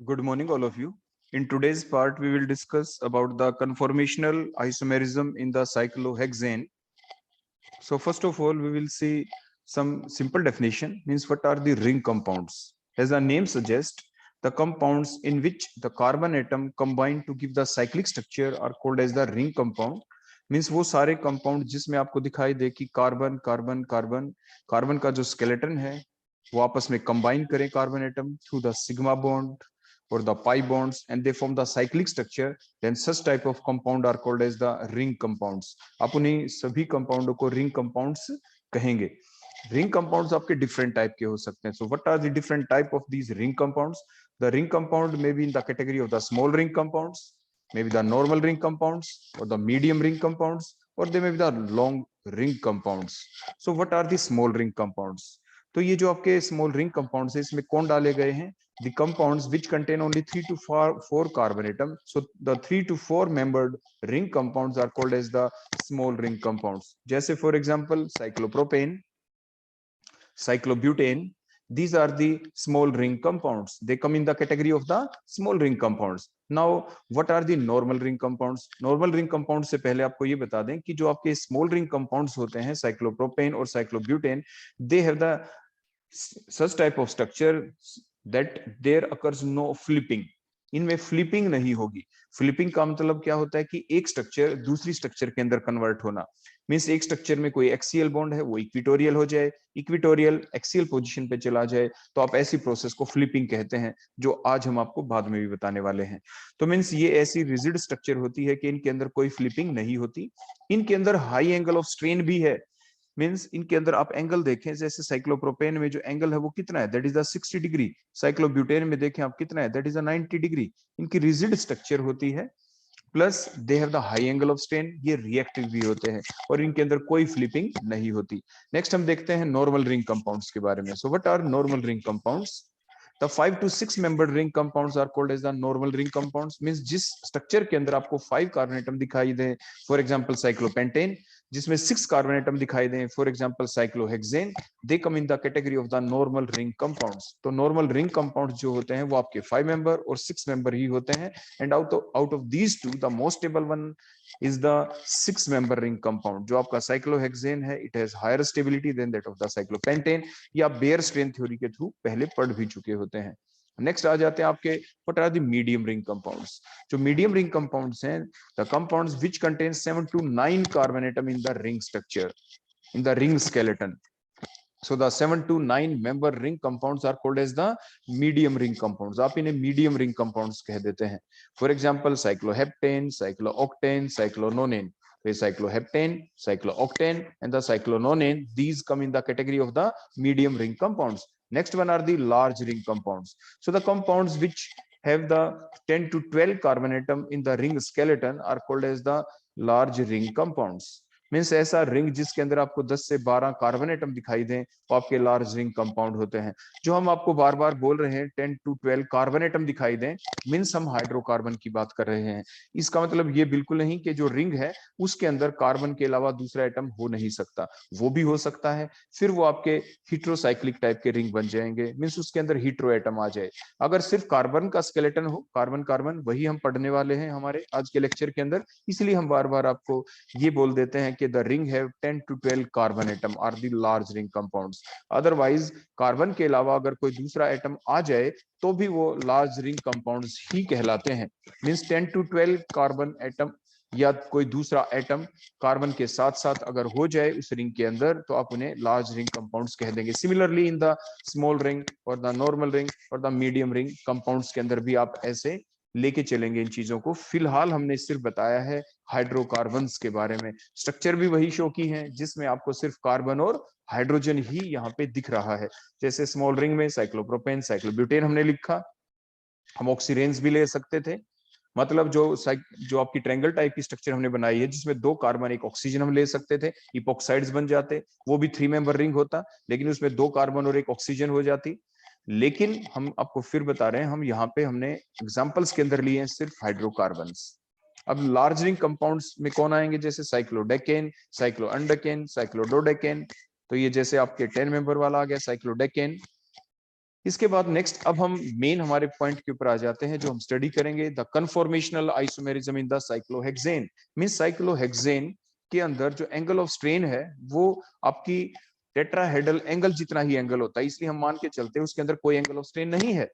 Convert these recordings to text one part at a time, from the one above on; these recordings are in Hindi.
Good morning, all of you. In today's part, we will discuss about the conformational isomerism in the cyclohexane. So first of all, we will see some simple definition, means what are the ring compounds. As the name suggests, the compounds in which the carbon atom combine to give the cyclic structure are called as the ring compound. Means वो सारे कंपाउंड जिसमें आपको दिखाई दे कि कार्बन कार्बन कार्बन कार्बन का जो स्केलेटन है वो आपस में कंबाइन करें carbon atom through the sigma bond or the pi bonds and they form the cyclic structure, then such type of compound are called as the ring compounds. आप उन्हीं सभी कंपाउंडों को रिंग कंपाउंड्स कहेंगे. रिंग कंपाउंड्स आपके डिफरेंट टाइप के हो सकते हैं. So what are the different type of these ring compounds? The ring compound may be in the category of the small ring compounds, maybe the normal ring compounds or the medium ring compounds, or they may be the long ring compounds. So what are the small ring compounds? तो ये जो आपके स्मॉल रिंग कंपाउंड्स है इसमें कौन डाले गए हैं? The compounds which contain only 3 to 4 carbon atom. So the 3 to 4 membered ring compounds are called as the small ring compounds. जैसे for example cyclopropane, cyclobutane, these are the small ring compounds. They come in the category of the small ring compounds. Now what are the normal ring compounds? Normal ring compounds से पहले आपको ये बता दें कि जो आपके small ring compounds होते हैं cyclopropane और cyclobutane, they have the such type of structure that there occurs no flipping. इनमें फ्लिपिंग नहीं होगी. फ्लिपिंग का मतलब क्या होता है कि एक स्ट्रक्चर दूसरी स्ट्रक्चर के अंदर कन्वर्ट होना. मींस एक स्ट्रक्चर में कोई एक्सियल बॉन्ड है वो इक्विटोरियल हो जाए, इक्विटोरियल एक्सियल पोजीशन पे चला जाए, तो आप ऐसी प्रोसेस को फ्लिपिंग कहते हैं, जो आज हम आपको बाद में भी बताने वाले हैं. तो मींस ये ऐसी रिजिड स्ट्रक्चर होती है कि इनके अंदर कोई फ्लिपिंग नहीं होती. इनके अंदर हाई एंगल ऑफ स्ट्रेन भी है. मींस इनके अंदर आप एंगल देखें, जैसे साइक्लोप्रोपेन में जो एंगल है वो कितना है, that is the 60 degree. Cyclobutane में देखें आप कितना है, दैट इज द 90 डिग्री. इनकी रिजिड स्ट्रक्चर होती है, plus they have the high angle of strain, ये रिएक्टिव भी होते हैं और इनके अंदर कोई फ्लिपिंग नहीं होती. नेक्स्ट हम देखते हैं नॉर्मल रिंग कंपाउंड्स के बारे में. So what are normal ring compounds? The 5 to 6 membered ring compounds are called as the normal ring compounds. Means जिस स्ट्रक्चर के अंदर आपको 5 कार्बन एटम दिखाई दें, फॉर एग्जांपल साइक्लोपेंटेन, जिसमें 6 कार्बन एटम दिखाई दें, for example cyclohexane, they come in the category of the normal ring compounds. तो नॉर्मल रिंग कंपाउंड्स जो होते हैं वो आपके 5 मेंबर और 6 मेंबर ही होते हैं. And out of these two the most stable one is the 6 member ring compound. जो आपका cyclohexane है, it has higher stability than that of the cyclopentane. या बेयर स्ट्रेन थ्योरी के थ्रू पहले पढ़ भी चुके होते हैं. नेक्स्ट आ जाते हैं आपके what are the medium ring compounds. जो मीडियम रिंग कंपाउंड्स हैं, the compounds which contain 7 to 9 carbon atom in the ring structure, in the ring skeleton. So the 7 to 9 member ring compounds are called as the medium ring compounds. आप इन्हें medium ring compounds कह देते हैं. For example, cycloheptane, cyclooctane, cyclononane. So cycloheptane, cyclooctane, and the cyclononane, these come in the category of the medium ring compounds. Next one are the large ring compounds. So the compounds which have the 10 to 12 carbon atom in the ring skeleton are called as the large ring compounds. Means ऐसा रिंग जिसके अंदर आपको 10 से 12 कार्बन एटम दिखाई दें वो आपके लार्ज रिंग कंपाउंड होते हैं. जो हम आपको बार बार बोल रहे हैं 10 to 12 कार्बन एटम दिखाई दें, मीन्स हम हाइड्रोकार्बन की बात कर रहे हैं. इसका मतलब ये बिल्कुल नहीं कि जो रिंग है उसके अंदर कार्बन के अलावा दूसरा एटम हो नहीं सकता. वो भी हो सकता है, फिर वो आपके हीट्रोसाइक्लिक टाइप के रिंग बन जाएंगे, मीन्स उसके अंदर हीट्रो एटम आ जाए. अगर सिर्फ कार्बन का स्केलेटन हो, कार्बन कार्बन, वही हम पढ़ने वाले हैं हमारे आज के लेक्चर के अंदर, इसलिए हम बार बार आपको ये बोल देते हैं कि the ring have 10 to 12 carbon atom are the large ring compounds. Otherwise carbon के अलावा अगर कोई दूसरा एटम आ जाए तो भी वो लार्ज रिंग कंपाउंड्स ही कहलाते हैं. मींस 10 to 12 कार्बन एटम या कोई दूसरा एटम कार्बन के साथ साथ अगर हो जाए उस रिंग के अंदर तो आप उन्हें लार्ज रिंग कंपाउंड्स कह देंगे. Similarly in the small ring और द नॉर्मल रिंग और द मीडियम रिंग कंपाउंड्स के अंदर भी आप ऐसे लेके चलेंगे इन चीजों को. फिलहाल हमने सिर्फ बताया है हाइड्रोकार्बन्स के बारे में. स्ट्रक्चर भी वही शो की है जिसमें आपको सिर्फ कार्बन और हाइड्रोजन ही यहाँ पे दिख रहा है. जैसे स्मॉल रिंग में साइक्लोप्रोपेन, साइक्लोब्यूटेन हमने लिखा, हम ऑक्सीरेंस भी ले सकते थे. मतलब जो आपकी ट्रायंगल टाइप की स्ट्रक्चर हमने बनाई है जिसमें 2 कार्बन 1 ऑक्सीजन हम ले सकते थे, इपॉक्साइड्स बन जाते, वो भी 3 मेंबर रिंग होता, लेकिन उसमें 2 कार्बन और 1 ऑक्सीजन हो जाती. लेकिन हम आपको फिर बता रहे हैं, हम यहाँ पे हमने एग्जांपल्स के अंदर लिए हैं सिर्फ हाइड्रोकार्बन्स. अब लार्ज रिंग कंपाउंड्स में कौन आएंगे? जैसे साइक्लोडेकेन, साइक्लोअंडकेन, साइक्लोडोडेकेन. तो ये जैसे आपके 10 मेंबर वाला आ गया साइक्लोडेकेन. इसके बाद नेक्स्ट अब हम मेन हमारे पॉइंट के ऊपर आ जाते हैं जो हम स्टडी करेंगे, the conformational isomerism in the cyclohexane. Means cyclohexane के अंदर जो एंगल ऑफ स्ट्रेन है वो आपकी टेट्राहेड्रल एंगल जितना ही एंगल होता है, इसलिए हम मान के चलते हैं उसके अंदर कोई एंगल ऑफ स्ट्रेन नहीं है,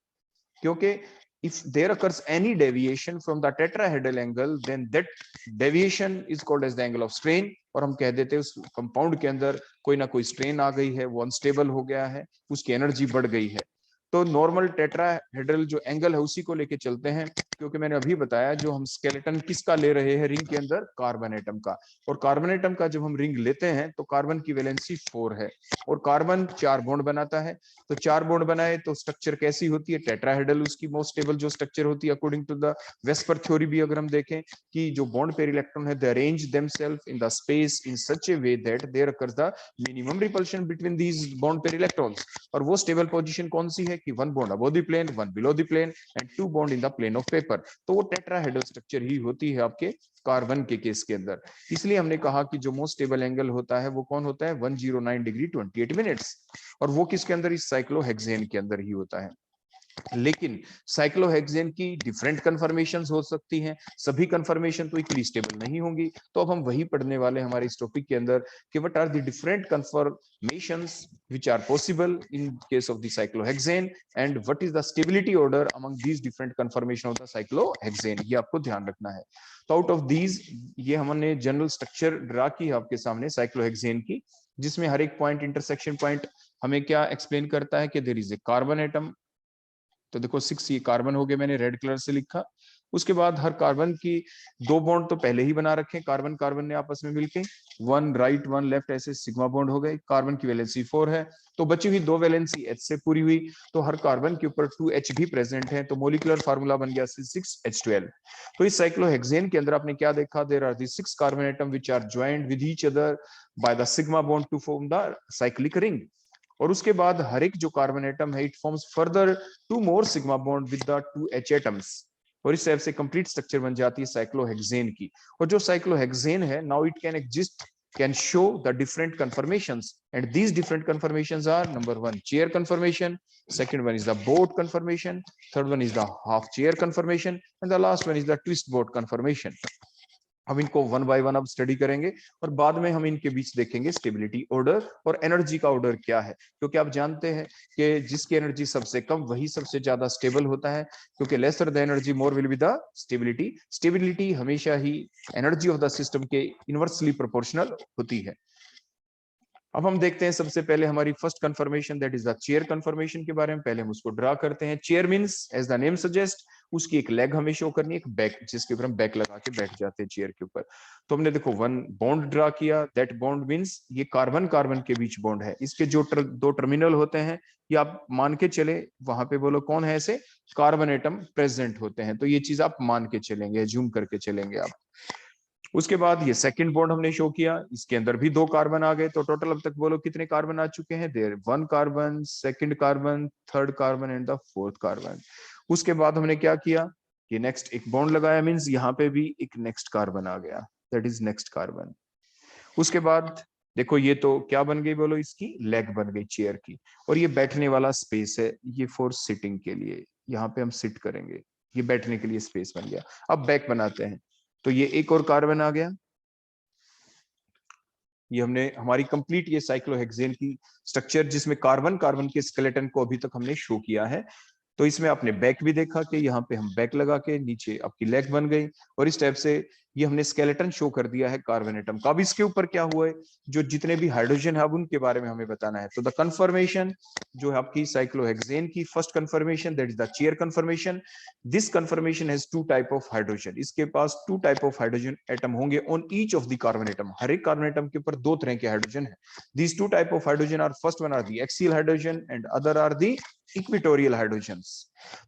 क्योंकि if there occurs any deviation from the tetrahedral angle then that deviation is called as the angle of strain। और हम कह देते हैं उस कंपाउंड के अंदर कोई ना कोई स्ट्रेन आ गई है, वो अनस्टेबल हो गया है, उसकी एनर्जी बढ़ गई है। तो नॉर्मल टेट्राहेड्रल जो एंगल है उसी को लेके चलते हैं, क्योंकि मैंने अभी बताया जो हम स्केलेटन किसका ले रहे हैं रिंग के अंदर, कार्बन एटम का। और कार्बन एटम का जब हम रिंग लेते हैं तो कार्बन की वैलेंसी 4 है और कार्बन 4 बॉन्ड बनाता है। तो 4 बॉन्ड बनाए तो स्ट्रक्चर कैसी होती है, टेट्राहेड्रल उसकी मोस्ट स्टेबल जो स्ट्रक्चर होती है according to the VSEPR theory भी अगर हम देखें कि जो बॉन्ड पेयर इलेक्ट्रॉन है they arrange themselves in the space in such a way that there occurs the minimum repulsion between these bond pair electrons. और वो स्टेबल पोजीशन कौन सी है कि 1 bond above the plane, 1 below the plane and 2 bond in the plane of paper. तो वो टेट्राहेड्रल स्ट्रक्चर ही होती है आपके कार्बन के केस के अंदर। इसलिए हमने कहा कि जो मोस्ट स्टेबल एंगल होता है वो कौन होता है, 109 डिग्री 28 मिनट्स, और वो किसके अंदर, इस साइक्लोहेक्सेन के अंदर ही होता है। लेकिन साइक्लोहेक्सेन की डिफरेंट कन्फर्मेशंस हो सकती हैं, सभी कन्फर्मेशन तो इक्वली स्टेबल नहीं होंगी। तो अब हम वही पढ़ने वाले हमारे इस टॉपिक के अंदर कि what are the different conformations which are possible in case of the cyclohexane and what is the stability order among these different conformation of the cyclohexane, ये आपको ध्यान रखना है। तो आउट ऑफ दीज ये हमने जनरल स्ट्रक्चर ड्रा की है आपके सामने साइक्लोहेक्सेन की, जिसमें हर एक पॉइंट इंटरसेक्शन पॉइंट हमें क्या एक्सप्लेन करता है कि there is a carbon atom. तो देखो 6 ये कार्बन हो गए, मैंने रेड कलर से लिखा। उसके बाद हर कार्बन की 2 बॉन्ड तो पहले ही बना रखे कार्बन कार्बन ने आपस में मिलके, 1 राइट 1 लेफ्ट ऐसे सिग्मा बॉन्ड हो गए। कार्बन की वैलेंसी 4 है तो बची हुई 2 वैलेंसी H से पूरी हुई, तो हर कार्बन के ऊपर 2H भी प्रेजेंट है, तो मोलिकुलर फार्मूला बन गया 6H12। तो इस साइक्लोहेक्सेन के अंदर आपने क्या देखा, there are the 6 carbon atom which are joined with each other by the sigma bond to form the cyclic ring. और उसके बाद हर एक जो कार्बन एटम है it forms further 2 more sigma bond with the 2H atoms, और इस तरह से कंप्लीट स्ट्रक्चर बन जाती है साइक्लोहेक्सेन की। और जो साइक्लोहेक्सेन है now it can exist, can show the different conformations, and these different conformations are number 1 chair conformation, second one is the boat conformation, third one is the half chair conformation, and the last one is the twist boat conformation। हम इनको 1 बाय 1 अब स्टडी करेंगे और बाद में हम इनके बीच देखेंगे स्टेबिलिटी ऑर्डर और एनर्जी का ऑर्डर क्या है, क्योंकि आप जानते हैं कि जिसकी एनर्जी सबसे कम वही सबसे ज्यादा स्टेबल होता है, क्योंकि lesser the energy more will be the stability. Stability हमेशा ही एनर्जी ऑफ द सिस्टम के इनवर्सली प्रोपोर्शनल होती है। अब हम देखते हैं सबसे पहले हमारी first conformation that is the chair conformation के बारे में। पहले हम उसको ड्रा करते हैं। Chair means as the name suggest उसकी एक लेग हमें शो करनी है, एक बैक जिसके ऊपर हम बैक लगा के बैठ जाते हैं चेयर के ऊपर। तो हमने देखो 1 बॉन्ड ड्रा किया, दैट बॉन्ड मींस ये कार्बन कार्बन के बीच बॉन्ड है। इसके जो 2 टर्मिनल होते हैं ये आप मान के चले, वहां पे बोलो कौन है ऐसे कार्बन एटम प्रेजेंट होते हैं, तो ये चीज आप मान के चलेंगे, जूम करके चलेंगे आप। उसके बाद ये सेकंड बॉन्ड हमने शो किया, इसके अंदर भी 2 कार्बन आ गए, तो टोटल अब तक बोलो कितने कार्बन आ चुके हैं, there 1 carbon, second carbon, third carbon and the fourth carbon. उसके बाद हमने क्या किया कि नेक्स्ट एक बॉन्ड लगाया, मींस यहाँ पे भी एक नेक्स्ट कार्बन आ गया, दैट इज नेक्स्ट कार्बन। उसके बाद देखो ये तो क्या बन गई बोलो, इसकी लेग बन गई चेयर की, और ये बैठने वाला स्पेस है, ये फॉर सिटिंग के लिए, यहाँ पे हम सिट करेंगे, ये बैठने के लिए स्पेस बन गया। अब बैक बनाते हैं, तो ये एक और कार्बन आ गया। ये हमने हमारी कंप्लीट ये साइक्लोहेक्सेन की स्ट्रक्चर जिसमें कार्बन कार्बन के स्केलेटन को अभी तक हमने शो किया है। तो इसमें आपने बैक भी देखा कि यहाँ पे हम बैक लगा के नीचे आपकी लेग बन गई, और इस टाइप से ये हमने स्केलेटन शो कर दिया है कार्बन एटम का। अब इसके ऊपर क्या हुआ है, जो जितने भी हाइड्रोजन है अब उनके बारे में हमें बताना है। तो द कंफर्मेशन जो है आपकी साइक्लोहेक्सेन की first conformation that is the chair conformation. This conformation has 2 type of hydrogen, इसके पास 2 टाइप ऑफ हाइड्रोजन एटम होंगे on each of the carbon atom, हर एक कार्बन एटम के ऊपर 2 तरह के हाइड्रोजन है। These 2 type of hydrogen are, first one are the axial hydrogen and other are the equatorial hydrogens.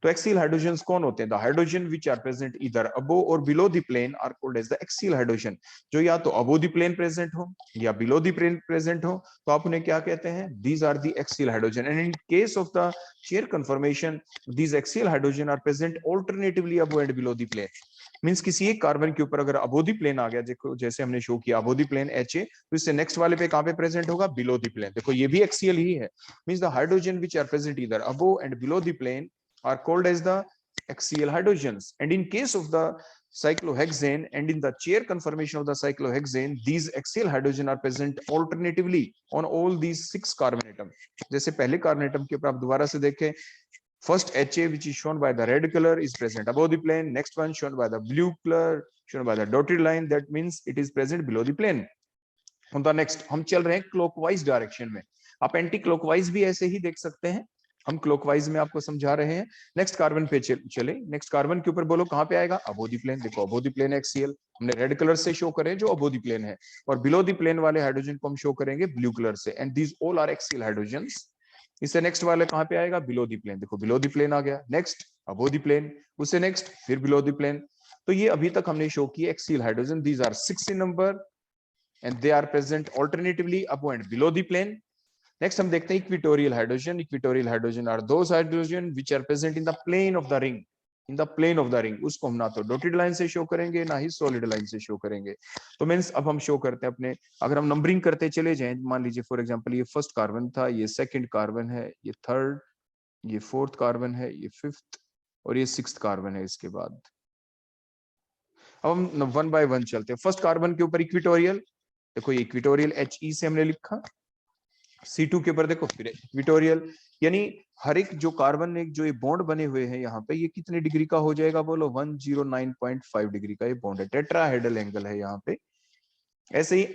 तो एक्सियल हाइड्रोजन्स कौन होते हैं, the hydrogen which are present either above और below the plane are called as the axial hydrogen. जो या तो अबव द प्लेन प्रेजेंट हो या बिलो द प्लेन प्रेजेंट हो, तो आप उन्हें क्या कहते हैं, these are the axial hydrogen. And in case of the chair conformation, these axial hydrogen are present alternatively above and below the plane। Means किसी एक कार्बन के ऊपर अगर अबोधी प्लेन आ गया, देखो जैसे हमने शो किया अबोधी प्लेन HA, तो इससे नेक्स्ट वाले पे कहां पे प्रेजेंट होगा, बिलो द प्लेन। देखो ये भी एक्सियल ही है, means the hydrogen which are present either above and below the plane are called as the axial hydrogens. And in case of the cyclohexane and in the chair conformation of the cyclohexane, these axial hydrogen are present alternatively on all these 6 carbon atoms. जैसे पहले कार्बन एटम के ऊपर आप दोबारा से देखें, first HA which is shown by the red color is present above the plane, next one shown by the blue color, shown by the dotted line, that means it is present below the plane. on the next हम चल रहे हैं क्लॉकवाइज डायरेक्शन में, आप एंटी क्लॉकवाइज भी ऐसे ही देख सकते हैं, हम क्लॉकवाइज में आपको समझा रहे हैं। नेक्स्ट कार्बन पे चले, नेक्स्ट कार्बन के ऊपर बोलो कहां पे आएगा, अबोव द प्लेन। देखो अबोव द प्लेन एक्सियल हमने रेड कलर से शो करे जो अबोव द प्लेन है, और बिलो द प्लेन वाले हाइड्रोजन को हम शो करेंगे ब्लू कलर से, and these all are axial hydrogens. इससे नेक्स्ट वाले कहां पे आएगा, बिलो द प्लेन। देखो बिलो द प्लेन आ गया, नेक्स्ट अबोव द प्लेन, उससे नेक्स्ट फिर बिलो द प्लेन। तो ये अभी तक हमने शो किया axial hydrogen, these are 6 in number and they are present alternatively above and below the plane. Next हम देखते हैं equatorial hydrogen. Equatorial hydrogen are those hydrogen which are present in the plane of the ring, in the plane of the ring. उसको हम ना तो डॉटेड लाइन से शो करेंगे ना ही सॉलिड लाइन से शो करेंगे। तो मींस अब हम शो करते हैं अपने, अगर हम नंबरिंग करते चले जाएं, मान लीजिए फॉर एग्जांपल ये फर्स्ट कार्बन था, ये सेकंड कार्बन है, ये थर्ड, ये फोर्थ कार्बन है, ये फिफ्थ और ये सिक्स्थ कार्बन है। इसके बाद अब हम 1 by 1 चलते हैं। फर्स्ट कार्बन के ऊपर इक्वेटोरियल, देखो ये इक्वेटोरियल HE से हमने लिखा, C2 के ऊपर देखो फिर इक्वेटोरियल, यानी हर एक जो कार्बन एक जो ये बॉन्ड बने हुए हैं यहाँ पे, ये कितने डिग्री का हो जाएगा बोलो, 109.5 डिग्री का ये बॉन्ड है, टेट्राहेड्रल एंगल है यहाँ पे। ऐसे ही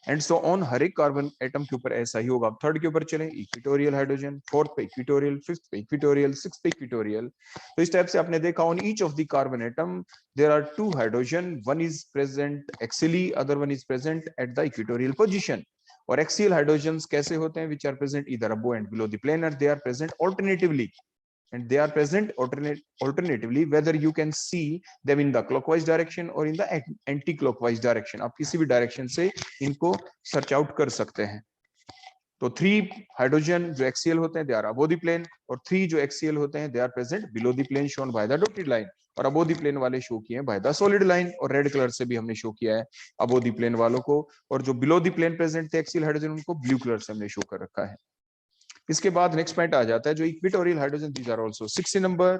एंड सो ऑन, हर एक कार्बन एटम के ऊपर ऐसा ही होगा। अब थर्ड के ऊपर चले, इक्वेटोरियल हाइड्रोजन, फोर्थ पे इक्वेटोरियल, फिफ्थ पे इक्वेटोरियल, सिक्स्थ पे इक्वेटोरियल। तो इस टाइप से आपने देखा on each of the carbon atom there are 2 hydrogen, one is present axially, other one is present at the equatorial position. और एक्सियल हाइड्रोजन्स कैसे होते हैं, which are present either above and below the plane, and they are present alternatively, and they are present alternatively whether you can see them in the clockwise direction or in the anti-clockwise direction। आप किसी भी डायरेक्शन से इनको सर्च आउट कर सकते हैं। तो 3 हाइड्रोजन जो एक्सियल होते हैं they are above the plane, और 3 जो एक्सियल होते हैं they are present below the plane shown by the dotted line, और अबोव द प्लेन वाले शो किए हैं बाय द सॉलिड लाइन, और रेड कलर से भी हमने शो किया है अबोव द प्लेन वालों को, और जो बिलो द प्लेन प्रेजेंट थे एक्सियल हाइड्रोजन उनको ब्लू कलर से हमने शो कर रखा है। इसके बाद नेक्स्ट पॉइंट आ जाता है जो equatorial hydrogen, these are also 6 in number।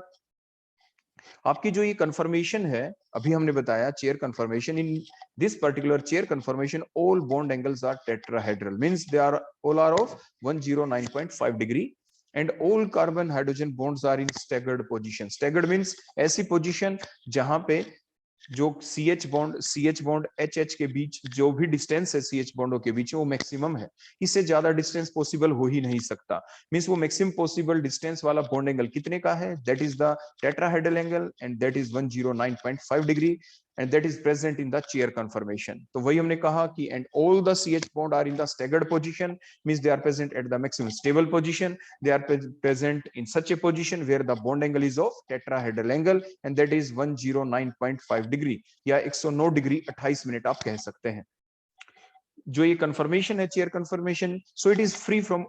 आपकी जो ये कन्फर्मेशन है, अभी हमने बताया chair conformation, in this particular chair conformation all bond angles are tetrahedral, means they are all are of 109.5 degree, and all carbon hydrogen bonds are in staggered position। staggered means ऐसी पोजीशन जहां पे जो CH बॉन्ड HH के बीच जो भी डिस्टेंस है CH बॉन्डों के बीच वो मैक्सिमम है, इससे ज्यादा डिस्टेंस पॉसिबल हो ही नहीं सकता। मींस वो मैक्सिमम पॉसिबल डिस्टेंस वाला बॉन्ड एंगल कितने का है, that is the tetrahedral angle, and that is 109.5 degree, and that is present in the chair conformation। तो वही हमने कहा कि and all the CH bond are in the staggered position, means they are present at the maximum stable position, they are present in such a position where the bond angle is of tetrahedral angle, and that is 109.5 degree या 109 डिग्री 28 मिनट आप कह सकते हैं। जो ये कंफर्मेशन है chair confirmation, so it is free from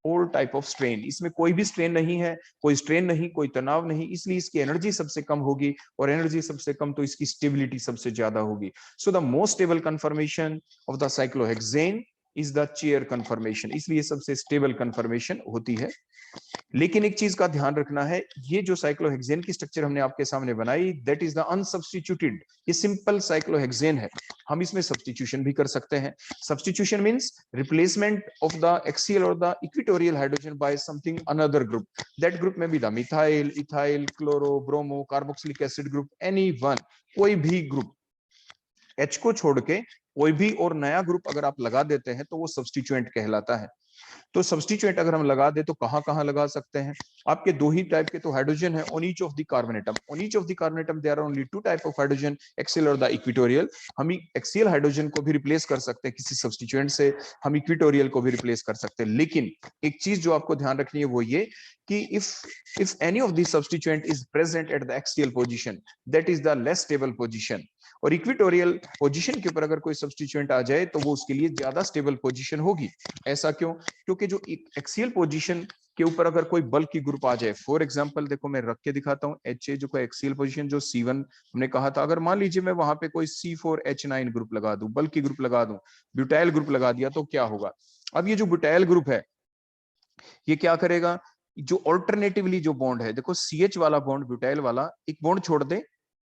all type of strain, इसमें कोई भी स्ट्रेन नहीं है, कोई स्ट्रेन नहीं, कोई तनाव नहीं, इसलिए इसकी एनर्जी सबसे कम होगी, और एनर्जी सबसे कम तो इसकी स्टेबिलिटी सबसे ज्यादा होगी। So the most stable confirmation of the cyclohexane is the chair confirmation, इसलिए सबसे स्टेबल कंफर्मेशन होती है। लेकिन एक चीज का ध्यान रखना है, ये जो साइक्लोहेक्सेन की स्ट्रक्चर हमने आपके सामने बनाई, दैट इज द अनसब्स्टिट्यूटेड, ये सिंपल साइक्लोहेक्सेन है, हम इसमें सब्स्टिट्यूशन भी कर सकते हैं। Substitution means replacement of the axial और the equatorial hydrogen by something another group, that group में भी the methyl, ethyl, chloro, bromo, carboxylic acid group, any one, कोई भी ग्रुप H को छोड़ के कोई भी और नया ग्रुप अगर आप लगा देते हैं तो वो सब्स्टिट्यूएंट कहलाता है। तो सब्स्टिट्यूएंट अगर हम लगा दे तो कहां कहां लगा सकते हैं, आपके दो ही टाइप के तो हाइड्रोजन है on each of the carbon atom, on each of the carbon atom there are only 2 type of hydrogen, axial और द इक्वेटोरियल। हम एक्सियल हाइड्रोजन को भी रिप्लेस कर सकते हैं किसी सब्स्टिट्यूएंट से, हम इक्वेटोरियल को भी रिप्लेस कर सकते हैं। लेकिन एक चीज जो आपको ध्यान रखनी है वो ये कि if any of these substituent is present at the axial position, that is the less stable position. और इक्वेटोरियल पोजीशन के ऊपर अगर कोई सब्स्टिट्यूएंट आ जाए तो वो उसके लिए ज्यादा स्टेबल पोजीशन होगी। ऐसा क्यों? क्योंकि जो एक्सियल पोजीशन के ऊपर अगर कोई बल्क की ग्रुप आ जाए, फॉर एग्जांपल देखो मैं रख के दिखाता हूँ, HA जो कोई एक्सियल पोजीशन जो C1 हमने कहा था, अगर मान लीजिए मैं वहां पे कोई C4H9 ग्रुप लगा दूं, बल्क की ग्रुप लगा दूं, ब्यूटाइल ग्रुप लगा दिया, तो क्या होगा? अब ये जो ब्यूटाइल ग्रुप है ये क्या करेगा? जो ऑल्टरनेटिवली जो बॉन्ड है, देखो CH वाला बॉन्ड, ब्यूटाइल वाला, एक बॉन्ड छोड़ दे,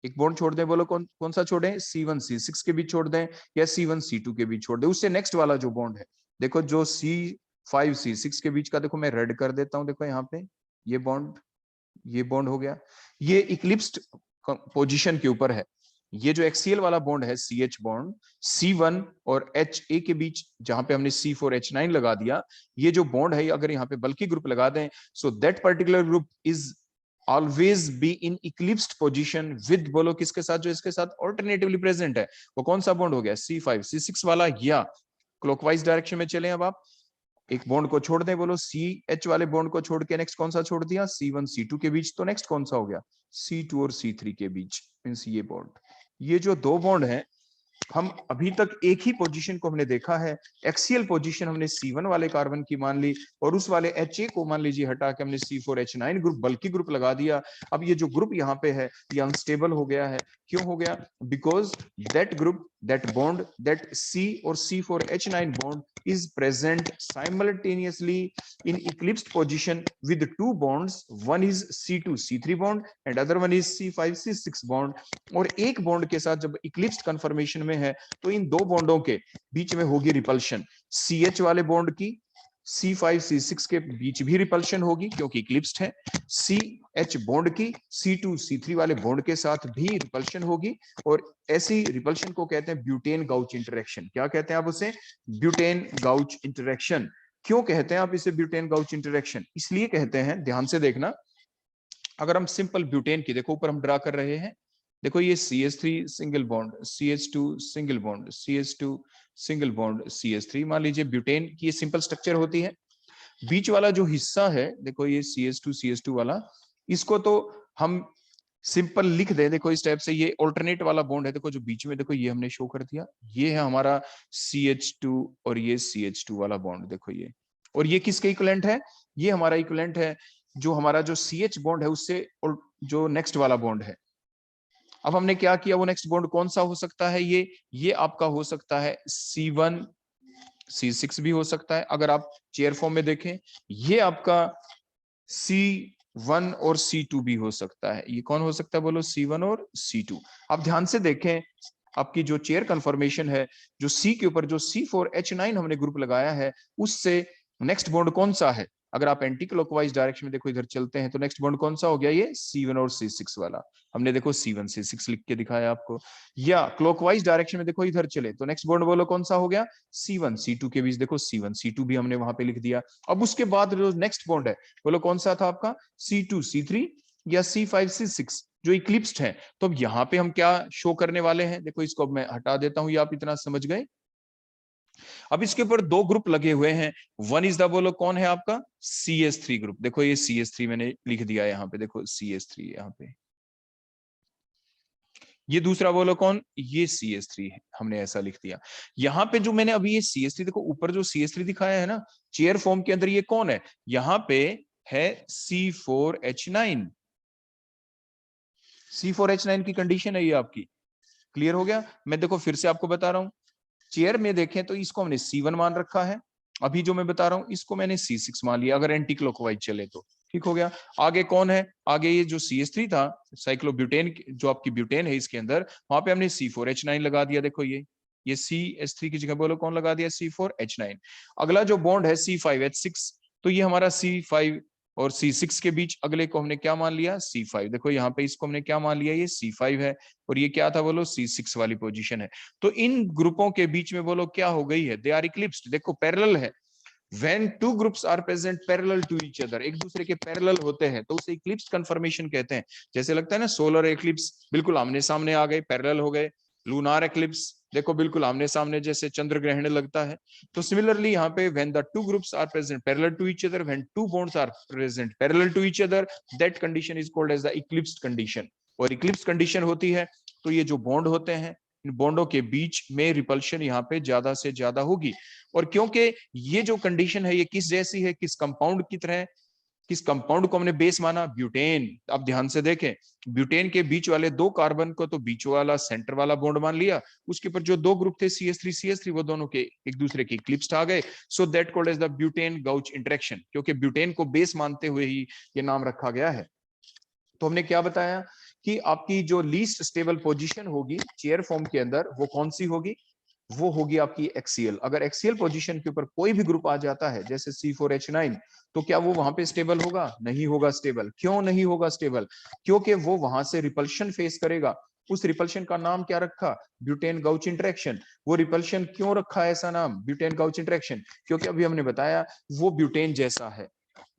एक बॉन्ड छोड़ दें, बोलो कौन सा छोड़ें? C1C6 के बीच छोड़ दें या C1C2 के बीच छोड़ दें। उससे नेक्स्ट वाला जो बॉन्ड है, देखो जो C5C6 के बीच का, देखो मैं रेड कर देता हूं, देखो यहाँ पे ये बॉन्ड हो गया, ये इक्लिप्स्ड पोजीशन के ऊपर है। ये जो एक्सियल वाला बॉन्ड है CH बॉन्ड, C1 और HA के बीच जहां पे हमने C4H9 लगा दिया, ये जो बॉन्ड है अगर यहाँ पे बल्कि ग्रुप लगा दें, so that particular group is always be in eclipsed position with, बोलो किसके साथ? जो इसके साथ ऑल्टरनेटिवली प्रेजेंट है, वो कौन सा बॉन्ड हो गया? C5C6 वाला। या क्लॉकवाइज डायरेक्शन में चले, अब आप एक बॉन्ड को छोड़ दें, बोलो CH वाले बॉन्ड को छोड़ के नेक्स्ट कौन सा छोड़ दिया? C1C2 के बीच, तो नेक्स्ट कौन सा हो गया? C2 और C3 के बीच, मींस ये बॉन्ड। ये जो दो बॉन्ड हैं, हम अभी तक एक ही पोजीशन को हमने देखा है। एक्सियल पोजीशन हमने C1 वाले कार्बन की मान ली और उस वाले HA को मान लीजिए हटा के हमने C4H9 ग्रुप, बल्कि ग्रुप लगा दिया। अब ये जो ग्रुप यहाँ पे है ये अनस्टेबल हो गया है। क्यों हो गया? Because that group, that bond, that C और C4H9 bond is present simultaneously in eclipsed position with two bonds. One is C2C3 bond and other one is C5C6 bond. और एक बॉन्ड के साथ जब इक्लिप्स्ड कन्फर्मेशन में है तो इन दो बॉन्डों के बीच में होगी रिपल्शन। CH वाले बॉन्ड की C5C6 के बीच भी रिपल्शन होगी क्योंकि इक्लिप्स्ड है। CH बॉन्ड की C2C3 वाले बॉन्ड के साथ भी रिपल्शन होगी। और ऐसी रिपल्शन को कहते हैं ब्यूटेन गाउच इंटरेक्शन। क्या कहते हैं आप उसे? Butane gauche interaction. क्यों कहते हैं आप इसे ब्यूटेन गाउच इंटरेक्शन? इसलिए कहते हैं, ध्यान से देखना, अगर हम सिंपल ब्यूटेन की, देखो ऊपर हम ड्रा कर रहे हैं, देखो ये CH3 single bond, CH2 single bond, CH2 single bond, CH3, मान लीजिए ब्यूटेन की ये सिंपल स्ट्रक्चर होती है। बीच वाला जो हिस्सा है, देखो ये CH2 वाला, इसको तो हम सिंपल लिख दे, देखो इस टाइप से, ये ऑल्टरनेट वाला बॉन्ड है, देखो जो बीच में, देखो ये हमने शो कर दिया, ये है हमारा CH2 और ये CH2 वाला बॉन्ड, देखो ये। और ये किसके इक्विवेलेंट है? ये हमारा इक्विवेलेंट है जो हमारा जो CH बॉन्ड है उससे जो नेक्स्ट वाला बॉन्ड है। अब हमने क्या किया, वो नेक्स्ट बॉन्ड कौन सा हो सकता है? ये आपका हो सकता है C1C6 भी हो सकता है। अगर आप चेयर फॉर्म में देखें, ये आपका C1 और C2 भी हो सकता है। ये कौन हो सकता है? बोलो C1 और C2। आप ध्यान से देखें, आपकी जो चेयर कन्फर्मेशन है, जो C के ऊपर जो C4H9 हमने ग्रुप लगाया है, उससे नेक्स्ट बॉन्ड कौन सा है? अगर आप एंटी क्लॉकवाइज डायरेक्शन में देखो, इधर चलते हैं, तो नेक्स्ट बॉन्ड कौन सा हो गया? ये C1 और C6 वाला। हमने देखो C1C6 लिख के दिखाया आपको। या क्लॉकवाइज डायरेक्शन में देखो, इधर चले तो नेक्स्ट बॉन्ड बोलो कौन सा हो गया? C1C2 के बीच, देखो C1C2 भी हमने वहां पे लिख दिया। अब उसके बाद जो नेक्स्ट बॉन्ड है, बोलो कौन सा था आपका? C2C3 या C5C6 जो इक्लिप्स्ड है। तो अब यहाँ पे हम क्या शो करने वाले हैं? देखो इसको अब मैं हटा देता हूं, ये आप इतना समझ गए। अब इसके ऊपर दो ग्रुप लगे हुए हैं। वन इज द, बोलो कौन है आपका? CH3 group. देखो ये CH3 मैंने लिख दिया यहाँ पे, देखो CH3 यहाँ पे। ये दूसरा बोलो कौन? ये CH3 है, हमने ऐसा लिख दिया। यहाँ पे जो मैंने अभी ये CH3, देखो ऊपर जो CH3 दिखाया है ना चेयर फॉर्म के अंदर, ये कौन है? यहाँ पे है C4H9। C4H9 की कंडीशन है ये आपकी। क्लियर हो गया? मैं देखो फिर से आपको बता रहा हूं, चेयर में देखें तो इसको हमने C1 मान रखा है, अभी जो मैं बता रहा हूं इसको मैंने C6 मान लिया, अगर एंटी क्लॉकवाइज चले तो। ठीक हो गया? आगे कौन है? आगे ये जो CH3 था, साइक्लोब्यूटेन, जो आपकी ब्यूटेन है इसके अंदर, वहां पे हमने C4H9 लगा दिया। देखो ये CH3 की जगह बोलो कौन लगा दिया? C4H9। अगला जो बॉन्ड है C5H6, तो ये हमारा C5 और C6 के बीच अगले को हमने क्या मान लिया? C5। देखो यहाँ पे इसको हमने क्या मान लिया? ये C5 है और ये क्या था? बोलो C6 वाली पोजीशन है। तो इन ग्रुपों के बीच में बोलो क्या हो गई है? They are eclipsed. देखो पैरेलल है। When two groups are present parallel to each other, एक दूसरे के पैरेलल होते हैं तो उसे इक्लिप्स कन्फर्मेशन कहते हैं। जैसे लगता है ना सोलर इक्लिप्स बिल्कुल आमने सामने आ गए, पैरेलल हो गए। लूनार इक्लिप्स देखो बिल्कुल आमने सामने जैसे चंद्र ग्रहण लगता है। तो सिमिलरली यहाँ पे when the two groups are present parallel to each other, when two bonds are present parallel to each other, that condition is called as the eclipsed condition. और इक्लिप्स कंडीशन होती है तो ये जो बॉन्ड होते हैं, इन बॉन्डों के बीच में रिपल्शन यहाँ पे ज्यादा से ज्यादा होगी। और क्योंकि ये जो कंडीशन है ये किस जैसी है, किस कंपाउंड की तरह, किस कंपाउंड को हमने बेस माना, ब्यूटेन। अब ध्यान से देखें, ब्यूटेन के बीच वाले दो कार्बन को तो बीच वाला सेंटर वाला बॉन्ड मान लिया, उसके ऊपर जो दो ग्रुप थे CH3 वो दोनों के एक दूसरे के इक्लिप्स आ गए। So that called as the butane gauche interaction, क्योंकि ब्यूटेन को बेस मानते हुए ही ये नाम रखा गया है। तो हमने क्या बताया कि आपकी जो लीस्ट स्टेबल पोजीशन होगी चेयर फॉर्म के अंदर वो कौन सी होगी, वो होगी आपकी एक्सियल। अगर एक्सियल पोजीशन के ऊपर कोई भी ग्रुप आ जाता है जैसे C4H9, तो क्या वो वहां पे स्टेबल होगा? नहीं होगा स्टेबल। क्यों नहीं होगा स्टेबल? क्योंकि वो वहां से रिपल्शन फेस करेगा। उस रिपल्शन का नाम क्या रखा? Butane gauche interaction. वो रिपल्शन क्यों रखा ऐसा नाम ब्यूटेन गाउच इंटरेक्शन? क्योंकि अभी हमने बताया वो ब्यूटेन जैसा है,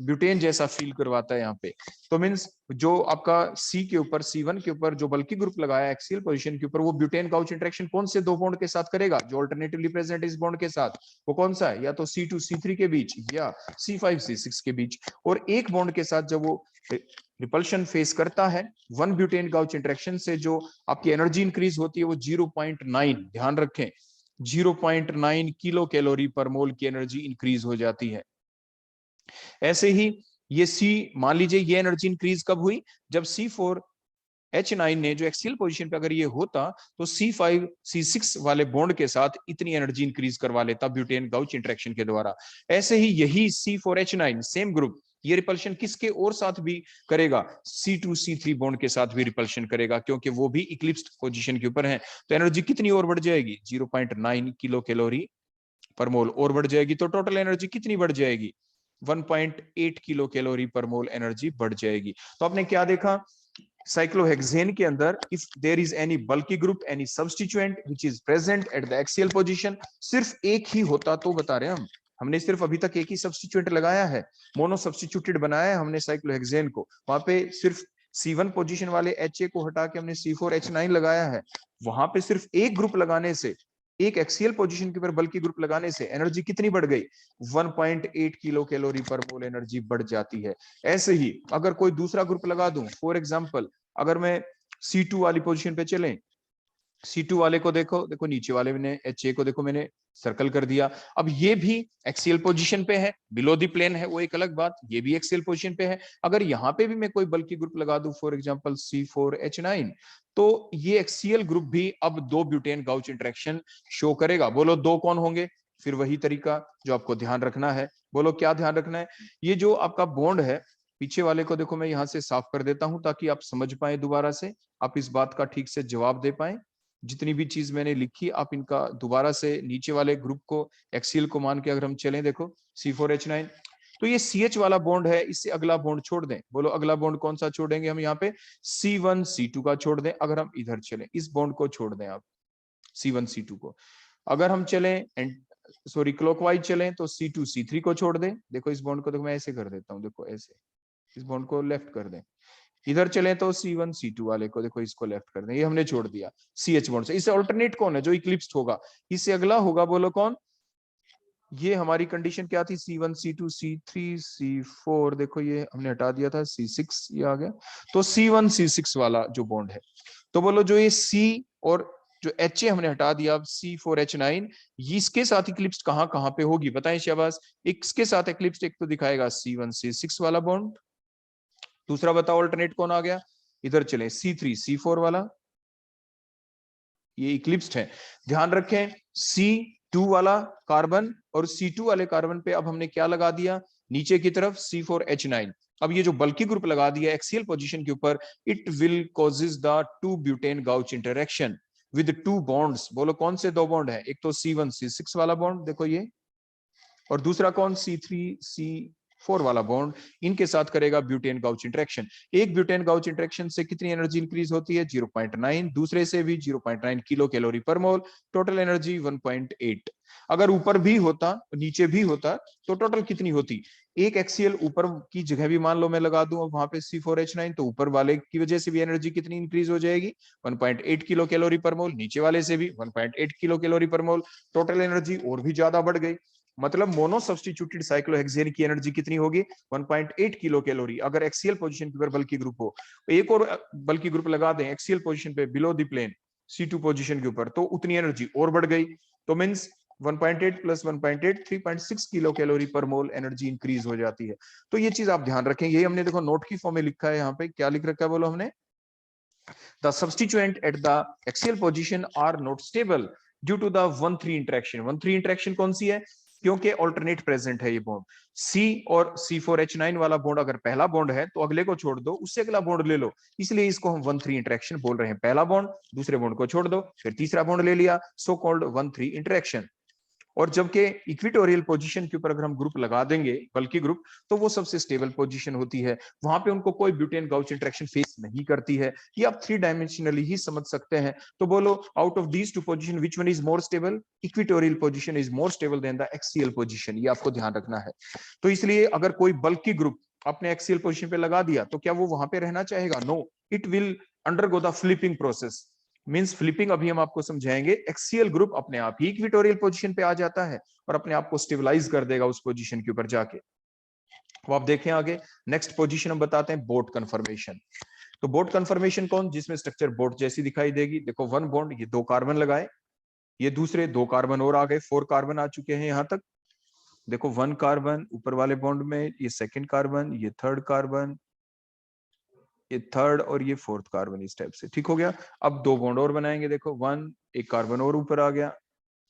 ब्यूटेन जैसा फील करवाता है यहाँ पे। तो मीन्स जो आपका सी के ऊपर C1 के ऊपर जो बल्कि ग्रुप लगाया एक्सियल पोजीशन के ऊपर, वो ब्यूटेन गाउच इंटरेक्शन कौन से दो बॉन्ड के साथ करेगा? जो अल्टरनेटिवली प्रेजेंट इस बॉन्ड के साथ, वो कौन सा है? या तो C2 C3 के बीच या C5 C6 के बीच। और एक बॉन्ड के साथ जब वो रिपल्शन फेस करता है, वन ब्यूटेन गाउच इंटरेक्शन से जो आपकी एनर्जी इंक्रीज होती है वो 0.9, ध्यान रखें 0.9 किलो कैलोरी पर मोल की एनर्जी इंक्रीज हो जाती है। ऐसे ही ये सी, मान लीजिए ये एनर्जी इंक्रीज कब हुई? जब C4H9 ने जो एक्सियल पोजीशन पे अगर ये होता तो C5C6 वाले बॉन्ड के साथ इतनी एनर्जी इंक्रीज करवा लेता ब्यूटेन गाउच इंटरेक्शन के द्वारा। ऐसे ही यही C4H9 सेम ग्रुप ये रिपल्शन किसके और साथ भी करेगा? C2C3 बॉन्ड के साथ भी रिपल्शन करेगा, क्योंकि वो भी इक्लिप्स्ड पोजीशन के ऊपर है। तो एनर्जी कितनी और बढ़ जाएगी? 0.9 किलो कैलोरी पर मोल और बढ़ जाएगी। तो टोटल एनर्जी कितनी बढ़ जाएगी? 1.8 किलो कैलोरी पर मोल एनर्जी बढ़ जाएगी। तो आपने क्या देखा? साइक्लोहेक्सेन के अंदर if there is any bulky group, any substituent which is present at the axial position, सिर्फ एक ही होता तो बता रहे हम, हमने सिर्फ अभी तक एक ही सब्स्टिट्यूएंट लगाया है, मोनो सब्स्टिट्यूटेड बनाया है हमने साइक्लोहेक्सेन को। वहां पे सिर्फ C1 पोजीशन वाले HA को हटा के हमने C4H9 लगाया है। वहां पे सिर्फ एक ग्रुप लगाने से, एक एक्सियल पोजीशन के ऊपर बल्कि ग्रुप लगाने से एनर्जी कितनी बढ़ गई? 1.8 किलो कैलोरी पर मोल एनर्जी बढ़ जाती है। ऐसे ही अगर कोई दूसरा ग्रुप लगा दूं, फॉर एग्जांपल अगर मैं C2 वाली पोजीशन पे चलें, C2 वाले को देखो, देखो नीचे वाले मैंने HA को देखो मैंने सर्कल कर दिया। अब ये भी एक्सियल पोजीशन पे है, बिलो द प्लेन है वो एक अलग बात, ये भी एक्सियल पोजीशन पे है। अगर यहाँ पे भी मैं कोई बल्कि ग्रुप लगा दूं फॉर एग्जांपल C4H9, तो ये एक्सियल ग्रुप भी अब दो ब्यूटेन गाउच इंटरेक्शन शो करेगा। बोलो दो कौन होंगे? फिर वही तरीका जो आपको ध्यान रखना है। बोलो क्या ध्यान रखना है? ये जो आपका बॉन्ड है पीछे वाले को देखो मैं यहाँ से साफ कर देता हूं ताकि आप समझ पाए दोबारा से, आप इस बात का ठीक से जवाब दे पाए। जितनी भी चीज मैंने लिखी आप इनका दोबारा से नीचे वाले ग्रुप को एक्सियल को मान के अगर हम चलें, देखो C4H9, तो ये CH वाला बॉन्ड है, इससे अगला बॉन्ड छोड़ दें। बोलो अगला बॉन्ड कौन सा छोड़ेंगे हम? यहाँ पे C1C2 का छोड़ दें। अगर हम इधर चलें, इस बॉन्ड को छोड़ दें आप, C1C2 को। अगर हम चलें सॉरी क्लॉकवाइज चलें तो C2C3 को छोड़ दें। देखो इस बॉन्ड को देखो मैं ऐसे कर देता हूँ, देखो ऐसे, इस बॉन्ड को लेफ्ट कर दें। इधर चले तो C1C2 वाले को देखो इसको लेफ्ट कर दें, ये हमने छोड़ दिया CH बॉन्ड से। इससे अल्टरनेट कौन है जो इक्लिप्स्ड होगा? इससे अगला होगा, बोलो कौन? ये हमारी कंडीशन क्या थी? C1C2C3C4, देखो ये हमने हटा दिया था C6, ये आ गया। तो C1C6 वाला जो बॉन्ड है, तो बोलो जो ये C और जो HA हमने हटा दिया C4H9, इसके साथ इक्लिप्स्ड कहां कहां पे होगी बताएं शहबाज? इसके साथ इक्लिप्स्ड एक तो दिखाएगा C1C6 वाला बॉन्ड, दूसरा बताओ अल्टरनेट कौन आ गया? इधर चले C3C4 वाला, ये इक्लिप्स्ड है। ध्यान रखें C2 वाला कार्बन और C2 वाले कार्बन पे अब हमने क्या लगा दिया? नीचे की तरफ C4H9। अब ये जो बल्कि ग्रुप लगा दिया एक्सियल पोजीशन के ऊपर, it will causes the two butane gauche interaction with two bonds. बोलो कौन से दो बॉन्ड है? एक तो C1C6 वाला बॉन्ड देखो ये, और दूसरा कौन? C3C4 वाला बॉन्ड, इनके साथ करेगा ब्यूटेन गाउच इंटरेक्शन। एक ब्यूटेन गाउच इंटरेक्शन से कितनी एनर्जी इंक्रीज होती है? 0.9, दूसरे से भी 0.9 किलो कैलोरी पर मोल, टोटल एनर्जी 1.8। अगर ऊपर भी होता नीचे भी होता तो टोटल कितनी होती? एक एक्सीएल ऊपर की जगह भी मान लो मैं लगा दूं अब वहां पे C4H9, तो ऊपर वाले की वजह से भी एनर्जी कितनी इंक्रीज हो जाएगी? 1.8 किलो कैलोरी पर मोल, नीचे वाले से भी 1.8 किलो कैलोरी पर मोल, टोटल एनर्जी और भी ज्यादा बढ़ गई। मतलब मोनो सब्स्टिट्यूटेड साइक्लोहेक्सेन की एनर्जी कितनी होगी? 1.8 किलो कैलोरी। अगर एक्सीएल पोजीशन के ऊपर बल्कि ग्रुप हो, एक और बल्कि ग्रुप लगा दें एक्सीएल पोजीशन पे below the plane C2 position के ऊपर, तो उतनी एनर्जी और बढ़ गई। तो मींस 1.8 प्लस 1.8 3.6 किलो कैलोरी पर मोल एनर्जी इंक्रीज हो जाती है। तो ये चीज आप ध्यान रखें, ये हमने देखो नोट की फॉर्म में लिखा है। यहाँ पे क्या लिख रखा है बोलो हमने? The substituent at the axial position are not stable due to the 1,3 interaction। 1,3 interaction कौन सी है? क्योंकि ऑल्टरनेट प्रेजेंट है ये बॉन्ड। C और C4H9 वाला बॉन्ड अगर पहला बॉन्ड है तो अगले को छोड़ दो, उससे अगला बॉन्ड ले लो, इसलिए इसको हम 1,3 इंटरेक्शन बोल रहे हैं। पहला बॉन्ड, दूसरे बॉन्ड को छोड़ दो, फिर तीसरा बॉन्ड ले लिया, सो कॉल्ड 1,3 इंटरेक्शन। और जबकि इक्विटोरियल पोजीशन के ऊपर अगर हम ग्रुप लगा देंगे बल्कि ग्रुप, तो वो सबसे स्टेबल पोजीशन होती है, वहां पे उनको कोई ब्यूटेन गाउच इंटरेक्शन फेस नहीं करती है। ये आप 3 डायमेंशनली ही समझ सकते हैं। तो बोलो out of these two position which one is more stable? Equatorial position is more stable then the axial position, ये आपको ध्यान रखना है। तो इसलिए अगर कोई बल्कि ग्रुप अपने एक्सियल पोजीशन पे लगा दिया तो क्या वो वहां पे रहना चाहेगा? No, it will undergo the flipping process. Means flipping अभी हम आपको समझाएंगे। एक्सियल ग्रुप अपने आप ही इक्विटोरियल पोजीशन पे आ जाता है और अपने आप को स्टेबलाइज कर देगा उस पोजीशन के ऊपर जाके। तो आप देखें आगे, नेक्स्ट पोजीशन हम बताते हैं बोट कन्फर्मेशन। तो बोट कन्फर्मेशन कौन? जिसमें स्ट्रक्चर बोट जैसी दिखाई देगी। देखो 1 बॉन्ड, ये 2 कार्बन लगाए, ये दूसरे 2 कार्बन और आ गए, 4 कार्बन आ चुके हैं यहां तक। देखो 1 कार्बन ऊपर वाले बॉन्ड में, ये 2nd कार्बन, ये 3rd कार्बन, ये 3rd और ये 4th कार्बन, इस टाइप से। ठीक हो गया। अब 2 बॉन्ड और बनाएंगे। देखो 1, एक कार्बन और ऊपर आ गया,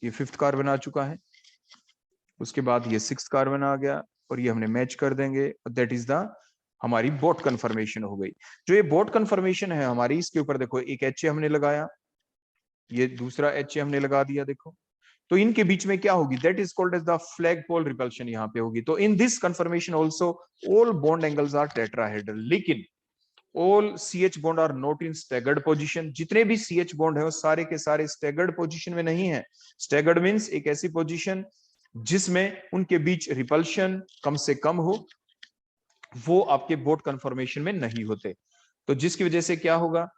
ये 5th कार्बन आ चुका है। उसके बाद ये 6th कार्बन आ गया और ये हमने मैच कर देंगे। दैट इज द हमारी बोट कन्फर्मेशन हो गई। जो ये बोट कन्फर्मेशन है हमारी, इसके ऊपर देखो एक HA हमने लगाया, ये दूसरा HA हमने लगा दिया। देखो तो इनके बीच में क्या होगी? That is called as the flag pole repulsion, यहाँ पे होगी। तो in this conformation also all bond angles are tetrahedral, लेकिन all CH bond are not in staggered position. जितने भी CH बॉन्ड है वो सारे के सारे स्टैगर्ड पोजीशन में नहीं है। स्टैगर्ड मींस एक ऐसी पोजीशन जिसमें उनके बीच रिपल्शन कम से कम हो, वो आपके बोट कन्फर्मेशन में नहीं होते। तो जिसकी वजह से क्या होगा?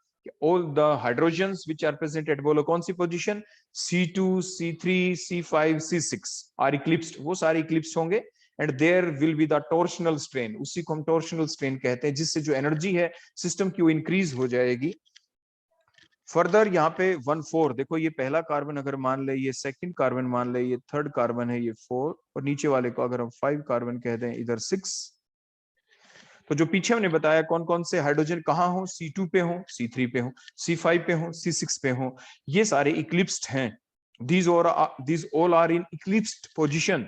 All the hydrogens which are present at, बोलो कौन सी position? C2, C3, C5, C6 are eclipsed, वो सारे इक्लिप्स होंगे। And there will be the torsional strain, उसी को हम टॉर्शनल स्ट्रेन कहते हैं, जिससे जो एनर्जी है सिस्टम की वो इंक्रीज हो जाएगी। फर्दर यहाँ पे 1,4, देखो ये पहला कार्बन अगर मान ले, ये 2nd कार्बन मान ले, ये 3rd कार्बन है, ये 4, और नीचे वाले को अगर हम 5 कार्बन कह दें, इधर 6। तो जो पीछे हमने बताया कौन कौन से हाइड्रोजन कहाँ हो, C2 पे हो, C3 पे हो, C5 पे हो, C6 पे हो, ये सारे इक्लिप्स्ड हैं। these all are in eclipsed position।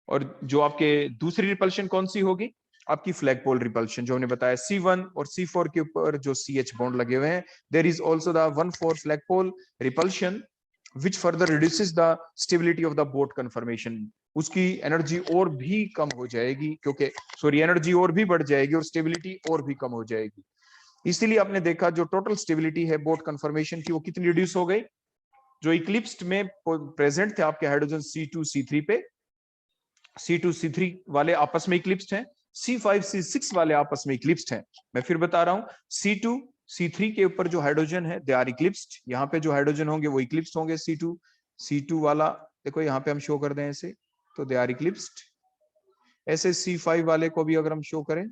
और जो आपके दूसरी रिपल्शन कौन सी होगी? आपकी फ्लैग पोल रिपल्शन, जो हमने बताया C1 और C4 के ऊपर जो CH बॉन्ड लगे हुए हैं। There is also the 1,4 flag pole repulsion which further reduces the stability of the boat conformation। उसकी एनर्जी और भी कम हो जाएगी, क्योंकि सॉरी एनर्जी और भी बढ़ जाएगी और स्टेबिलिटी और भी कम हो जाएगी। इसीलिए आपने देखा जो टोटल स्टेबिलिटी है बोट कन्फर्मेशन की, वो कितनी रिड्यूस हो गई? जो इक्लिप्स्ड में प्रेजेंट थे आपके हाइड्रोजन C2, C3 पे, C2, C3 वाले आपस में इक्लिप्स्ड हैं, C5, C6 वाले आपस में इक्लिप्स्ड हैं। मैं फिर बता रहा हूं, C2, C3 के ऊपर जो हाइड्रोजन है दे आर इक्लिप्स्ड। यहाँ पे जो हाइड्रोजन होंगे वो इक्लिप्स्ड होंगे। C2 वाला देखो यहाँ पे हम शो कर दें ऐसे, तो दे आर इक्लिप्स्ड। ऐसे C5 वाले को भी अगर हम शो करें,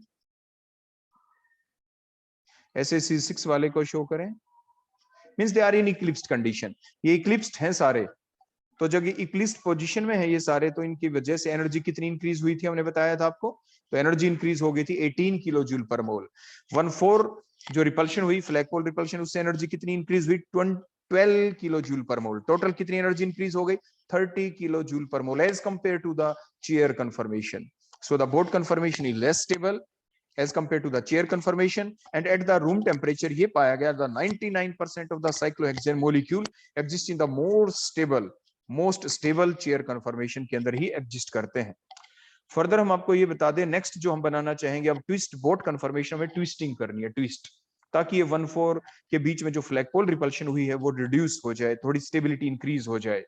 ऐसे C6 वाले को शो करें, means they are in eclipsed condition. ये इक्लिप्स्ड हैं सारे। तो जब ये इक्लिप्स्ड पोजीशन में है ये सारे, तो इनकी वजह से एनर्जी कितनी इंक्रीज हुई थी हमने बताया था आपको? तो एनर्जी इंक्रीज हो गई थी 18 किलो जूल पर मोल। 1,4 जो रिपल्शन हुई, फ्लैग पोल रिपल्शन, उससे एनर्जी कितनी इंक्रीज हुई? 12 kilo joule per mole. Total कितनी एनर्जी इंक्रीज हो गई? 30 kilo joule per mole as compare to the chair conformation. So the boat conformation is less stable as compared to the chair conformation, and at the room temperature ये पाया गया the 99% of the cyclohexane molecule exist in the most stable chair conformation के अंदर ही exist करते हैं। फर्दर हम आपको ये बता दें, नेक्स्ट जो हम बनाना चाहेंगे अब ट्विस्ट बोट कन्फर्मेशन में ट्विस्टिंग करनी है, ट्विस्ट, ताकि ये 1,4 के बीच में जो फ्लैग पोल रिपल्शन हुई है वो रिड्यूस हो जाए, थोड़ी स्टेबिलिटी इंक्रीज हो जाए।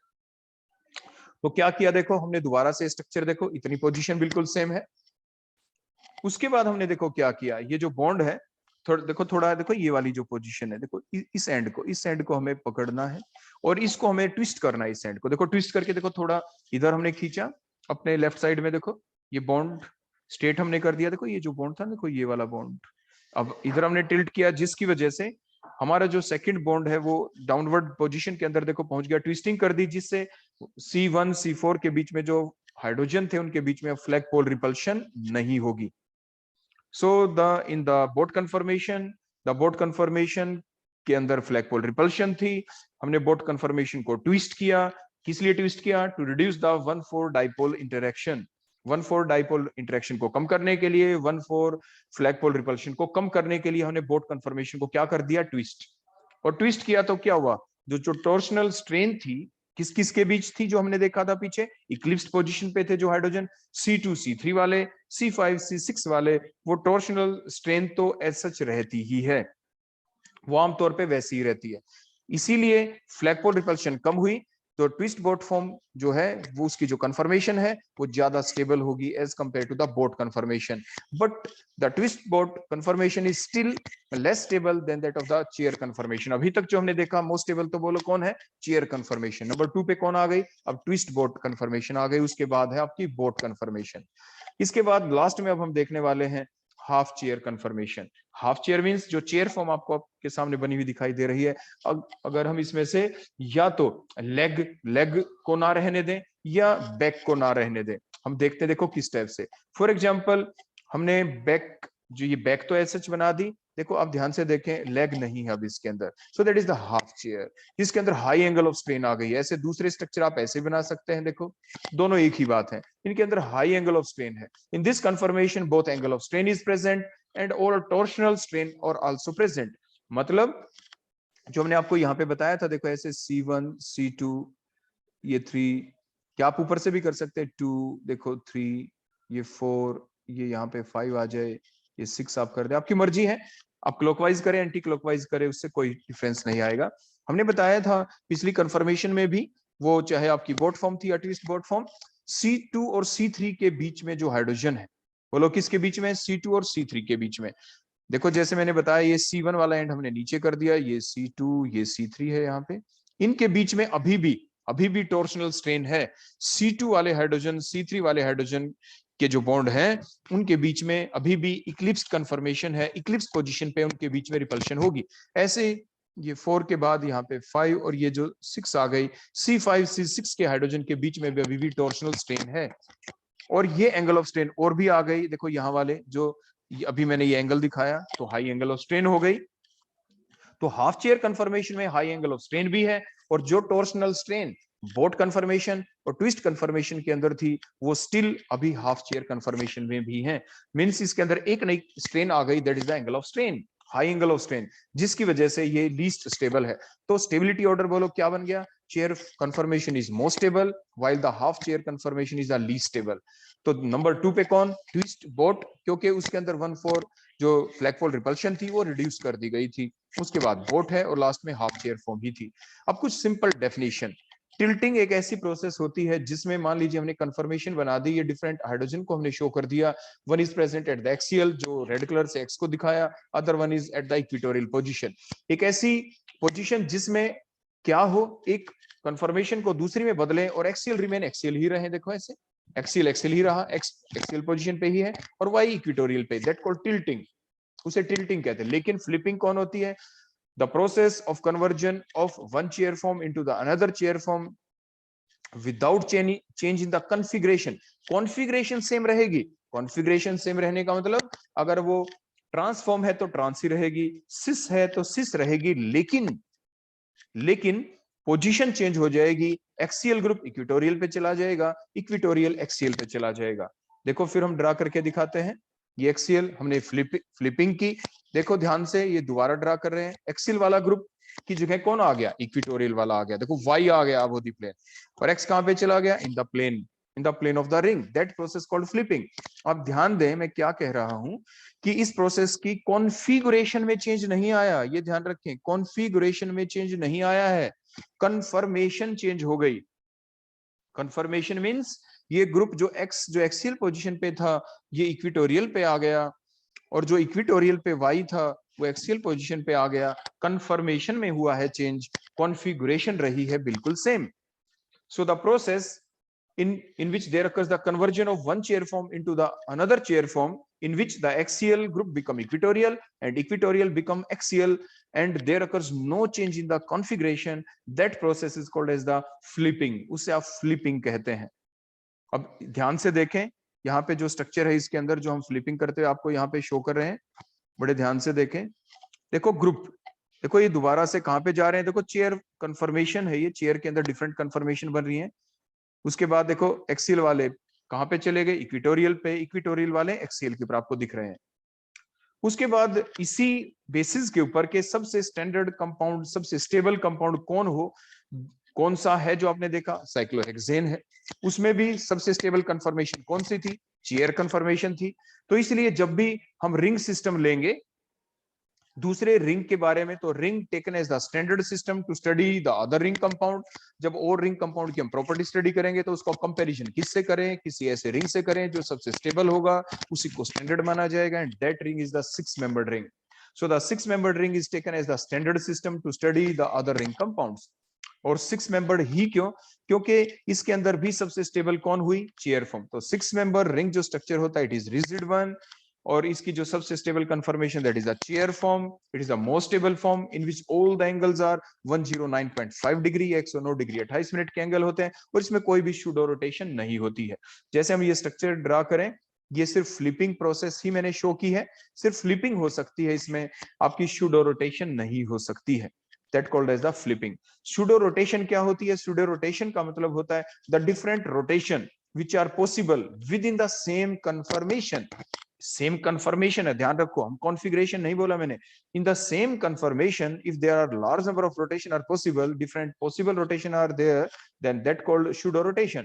तो क्या किया, देखो हमने दोबारा से स्ट्रक्चर, देखो इतनी पोजीशन बिल्कुल सेम है। उसके बाद हमने देखो क्या किया, ये जो बॉन्ड है थोड़ा देखो ये वाली जो पोजीशन है, देखो इस एंड को हमें पकड़ना है और इसको हमें ट्विस्ट करना है। इस एंड को देखो ट्विस्ट करके, देखो थोड़ा इधर हमने खींचा अपने लेफ्ट साइड में, देखो ये बॉन्ड स्ट्रेट हमने कर दिया। देखो ये जो बॉन्ड था, देखो ये वाला बॉन्ड, अब इधर हमने टिल्ट किया, जिसकी वजह से हमारा जो सेकंड बॉन्ड है वो डाउनवर्ड पोजीशन के अंदर देखो पहुंच गया। ट्विस्टिंग कर दी, जिससे C1 C4 के बीच में जो हाइड्रोजन थे उनके बीच में फ्लैग पोल रिपल्शन नहीं होगी। सो इन द बोट कन्फर्मेशन के अंदर फ्लैग पोल रिपल्शन थी। हमने बोट कन्फर्मेशन को ट्विस्ट किया। किस लिए ट्विस्ट किया? To reduce the 1,4 dipole interaction. 1,4 dipole interaction को कम करने के लिए, 1,4 फ्लैग पोल रिपल्शन को कम करने के लिए हमने बोट कन्फर्मेशन को क्या कर दिया? ट्विस्ट। और ट्विस्ट किया तो क्या हुआ, जो टॉर्शनल स्ट्रेन थी किस किस के बीच थी, जो हमने देखा था पीछे, इक्लिप्स पोजीशन पे थे जो हाइड्रोजन, C2 C3 वाले, C5 C6 वाले, वो टॉर्शनल स्ट्रेन तो एज सच रहती ही है, वो आमतौर पे वैसी ही रहती है। इसीलिए फ्लैग पोल रिपल्शन कम हुई, तो ट्विस्ट बोट फॉर्म जो है वो उसकी जो कन्फर्मेशन है वो ज्यादा स्टेबल होगी as compare to the boat conformation. But the twist boat conformation is still less stable than that of the chair conformation. अभी तक जो हमने देखा मोस्ट स्टेबल तो बोलो कौन है? Chair conformation. नंबर 2 पे कौन आ गई? अब ट्विस्ट बोट कन्फर्मेशन आ गई, उसके बाद है आपकी बोट कन्फर्मेशन। इसके बाद लास्ट में अब हम देखने वाले हैं half chair conformation. Half chair means जो चेयर फॉर्म आपको आपके सामने बनी हुई दिखाई दे रही है, अगर हम इसमें से या तो लेग को ना रहने दें या बैक को ना रहने दें, हम देखते देखो किस टाइप से। फॉर एग्जांपल हमने बैक, जो ये बैक तो ऐसे बना दी, देखो आप ध्यान से देखें लेग नहीं है अब इसके अंदर, सो that is the half chair. इसके अंदर हाई एंगल ऑफ स्ट्रेन आ गई है। ऐसे दूसरे स्ट्रक्चर आप ऐसे बना सकते हैं, देखो दोनों एक ही बात है, इनके अंदर हाई एंगल ऑफ स्ट्रेन है। In this conformation both angle of strain is present and all torsional strain और आल्सो प्रेजेंट। मतलब जो हमने आपको यहाँ पे बताया था, देखो ऐसे C1 C2 ये 3, क्या आप ऊपर से भी कर सकते हैं 2, देखो 3, ये 4, ये यहाँ पे 5 आ जाए, ये 6 आप कर दे, आपकी मर्जी है। आप क्लॉकवाइज करें एंटी क्लॉकवाइज करें, उससे कोई डिफरेंस नहीं आएगा। हमने बताया था पिछली कंफर्मेशन में भी, वो चाहे आपकी बोट फॉर्म थी या ट्विस्ट बोट फॉर्म, C2 और C3 के बीच में जो हाइड्रोजन है, बोलो किसके बीच में? C2 और C3 के बीच में। देखो जैसे मैंने बताया, ये C1 वाला एंड हमने नीचे कर दिया, ये C2 ये C3 है यहाँ पे, इनके बीच में अभी भी टॉर्शनल स्ट्रेन है। C2 वाले हाइड्रोजन C3 वाले हाइड्रोजन के जो बॉन्ड हैं उनके बीच में अभी भी इक्लिप्स कन्फर्मेशन है, इक्लिप्स पोजीशन पे उनके बीच में रिपल्शन होगी। ऐसे ये 4 के बाद यहाँ पे 5 और ये जो 6 आ गई, C5 C6 के हाइड्रोजन के बीच में भी अभी भी टॉर्शनल स्ट्रेन है। और ये एंगल ऑफ स्ट्रेन और भी आ गई, देखो यहाँ वाले जो अभी मैंने ये एंगल दिखाया, तो हाई एंगल ऑफ स्ट्रेन हो गई। तो हाफ चेयर कन्फर्मेशन में हाई एंगल ऑफ स्ट्रेन भी है, और जो टॉर्शनल स्ट्रेन बोट कन्फर्मेशन और ट्विस्ट कन्फर्मेशन के अंदर थी वो स्टिल अभी हाफ चेयर कन्फर्मेशन में भी है। मींस इसके अंदर एक नई स्ट्रेन आ गई, that is the angle of strain, high angle of strain, जिसकी वजह से ये लीस्ट स्टेबल है। तो स्टेबिलिटी ऑर्डर बोलो क्या बन गया? Chair conformation is most stable while the half chair conformation is the least stable. तो नंबर 2 पे कौन? ट्विस्ट बोट, क्योंकि उसके अंदर 1,4 जो फ्लैग पोल रिपल्शन थी वो रिड्यूस कर दी गई थी। उसके बाद बोट है और लास्ट में हाफ चेयर फॉर्म ही थी। अब कुछ सिंपल डेफिनेशन। टिल्टिंग एक ऐसी प्रोसेस होती है जिसमें मान लीजिए हमने कंफर्मेशन बना दी, ये डिफरेंट हाइड्रोजन को हमने शो कर दिया, one is present at the axial जो रेड कलर से एक्स को दिखाया, other one is eight the equatorial position. एक ऐसी पोजीशन जिसमें क्या हो, एक कंफर्मेशन को दूसरी में बदले और एक्सियल रिमेन एक्सियल ही रहे, देखो ऐसे एक्सियल एक्सियल ही रहा, एक्स एक्सियल पोजीशन पे ही है और वाई इक्वेटोरियल पे, दैट कॉल्ड टिल्टिंग, उसे टिल्टिंग कहते हैं। लेकिन फ्लिपिंग कौन होती है? The process of conversion of one chair form into the another chair form without change in the configuration. Configuration same रहेगी। कॉन्फ़िगरेशन सेम रहने का मतलब अगर वो ट्रांसफॉर्म है तो ट्रांस ही रहेगी, सिस है तो सिस रहेगी, लेकिन पोजीशन चेंज हो जाएगी, एक्सियल ग्रुप इक्वेटोरियल पे चला जाएगा, इक्वेटोरियल एक्सियल पे चला जाएगा। देखो फिर हम ड्रा करके दिखाते हैं। ये एक्सियल हमने फ्लिपिंग की, देखो ध्यान से, ये दोबारा ड्रा कर रहे हैं। एक्सियल वाला ग्रुप की जगह कौन आ गया? इक्वेटोरियल वाला आ गया, देखो वाई आ गया अबोव द प्लेन, और एक्स कहां पे चला गया? In the plane of the ring, that process called flipping. अब ध्यान दें मैं क्या कह रहा हूं, कि इस प्रोसेस की कॉन्फ़िगरेशन में चेंज नहीं आया, ये ध्यान रखें, कॉन्फ़िगरेशन में चेंज नहीं आया है, कन्फर्मेशन चेंज हो गई। कन्फर्मेशन मीन्स ये ग्रुप जो एक्सियल पोजीशन पे था ये इक्विटोरियल पे आ गया, और जो इक्विटोरियल पे वाई था वो एक्सियल पोजीशन पे आ गया। कन्फर्मेशन में हुआ है चेंज, कॉन्फ़िगरेशन रही है बिल्कुल same. So the process in which there occurs the conversion of one chair form into the another chair form, in which the axial group become equatorial and equatorial become axial, and there occurs no change in the configuration. That process is called as the flipping. उसे आप flipping कहते हैं। अब ध्यान से देखें, यहाँ पे जो स्ट्रक्चर है इसके अंदर जो हम फ्लिपिंग करते हैं आपको यहाँ पे शो कर रहे हैं, बड़े ध्यान से देखें। देखो ग्रुप, देखो ये दोबारा से कहाँ पे जा रहे हैं, देखो चेयर कन्फर्मेशन है, ये चेयर के अंदर डिफरेंट कन्फर्मेशन बन रही है। उसके बाद देखो एक्सियल वाले कहां पे चले गए, इक्विटोरियल पे, इक्विटोरियल वाले एक्सियल के ऊपर आपको दिख रहे हैं। उसके बाद इसी बेसिस के ऊपर के सबसे स्टैंडर्ड कंपाउंड, सबसे स्टेबल कंपाउंड कौन हो, कौन सा है जो आपने देखा, साइक्लोहेक्सेन है। उसमें भी सबसे स्टेबल कंफर्मेशन कौन सी थी, चेयर कंफर्मेशन थी। तो इसलिए जब भी हम रिंग सिस्टम लेंगे दूसरे रिंग के बारे में, तो ring taken as the standard system to study the other ring compound. जब और रिंग कंपाउंड की हम प्रॉपर्टी स्टडी करेंगे तो उसको कंपैरिजन किससे करें, किसी ऐसे रिंग से करें जो सबसे स्टेबल होगा, उसी को स्टैंडर्ड माना जाएगा, and that ring is the 6 membered ring. So the 6 membered ring is taken as the standard system to study the other ring compounds. और 6 मेंबर्ड ही क्यों, क्योंकि इसके अंदर भी सबसे स्टेबल कौन हुई, चेयर फॉर्म। तो 6 मेंबर रिंग जो स्ट्रक्चर होता है इट इज रिजिड वन, और इसकी जो सबसे stable conformation that is the chair form. It is the most stable form in which all the angles are 109.5 degree, 109 degree 28 minute के एंगल होते हैं, और इसमें कोई भी शूडो रोटेशन नहीं होती है। जैसे हम ये स्ट्रक्चर ड्रा करें, ये सिर्फ फ्लिपिंग प्रोसेस ही मैंने शो की है, सिर्फ फ्लिपिंग हो सकती है, इसमें आपकी शूडो रोटेशन नहीं हो सकती है। That called as the flipping. Pseudo rotation क्या होती है, pseudo rotation का मतलब होता है the different rotation which are possible within the same conformation. Same conformation है, ध्यान रखो, हम कॉन्फ़िगरेशन नहीं बोला मैंने। In the same conformation if there are large number of rotation are possible, different possible rotation are there, then that called pseudo rotation.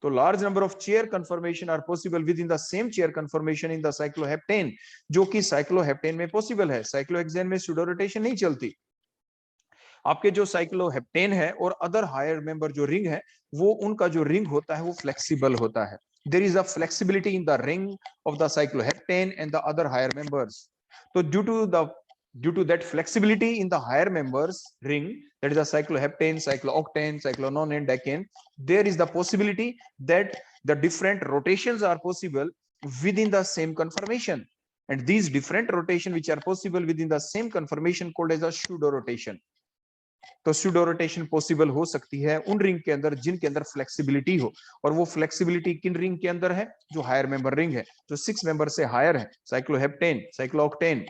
तो large number of chair conformation are possible within the same chair conformation in the cycloheptane, जो कि साइक्लोहेप्टेन में पॉसिबल है। साइक्लोहेक्सेन में pseudo rotation नहीं चलती। आपके जो साइक्लोहेप्टेन है और अदर हायर मेंबर जो रिंग है, वो उनका जो रिंग होता है वो फ्लेक्सिबल होता है। There is a flexibility in the ring of the cycloheptane and the other higher members. So due to that flexibility in the higher members ring, that is the cycloheptane, cyclooctane, cyclonone, decane, there is the possibility that the different rotations are possible within the same conformation, and these different rotation which are possible within the same conformation called as a pseudo rotation. तो pseudo rotation पॉसिबल हो सकती है उन रिंग के अंदर जिनके अंदर फ्लेक्सिबिलिटी हो, और वो फ्लेक्सिबिलिटी किन रिंग के अंदर है, जो हायर मेंबर रिंग है, जो 6 मेंबर से हायर है, साइक्लोहेप्टेन, साइक्लोऑक्टेन।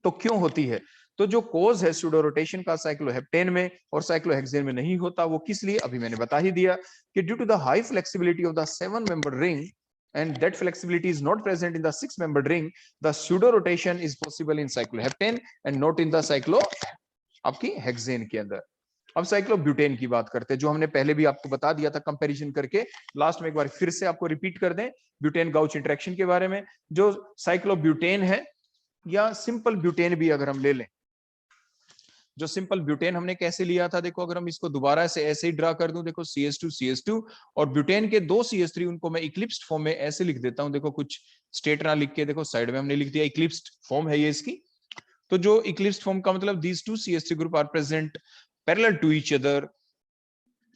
तो क्यों होती है, तो जो कोज है pseudo rotation का साइक्लोहेप्टेन में और साइक्लोहेक्सेन में नहीं होता, वो किस लिए, अभी मैंने बता ही दिया कि due to the high flexibility of the 7 member ring and that flexibility is not present in the 6 membered ring, the pseudo rotation is possible in cycloheptane and not in the cyclo आपकी हेक्सेन के अंदर। अब साइक्लोब्यूटेन की बात करते हैं, जो हमने पहले भी आपको बता दिया था कंपैरिजन करके, लास्ट में एक बार फिर से आपको रिपीट कर दें ब्यूटेन गाउच इंटरेक्शन के बारे में। जो साइक्लोब्यूटेन है या सिंपल ब्यूटेन भी अगर हम ले लें, जो सिंपल ब्यूटेन हमने कैसे लिया था, देखो अगर हम इसको दोबारा से ऐसे ही ड्रा कर दूं, देखो CH2 और ब्यूटेन के 2 CH3, उनको मैं इक्लिप्स्ड फॉर्म में ऐसे लिख देता हूं, देखो कुछ स्टेट ना लिख के, देखो साइड में हमने लिख दिया इक्लिप्स्ड फॉर्म है ये इसकी। तो जो इक्लिप्स्ड फॉर्म का मतलब these 2 CH3 group are present parallel to each other,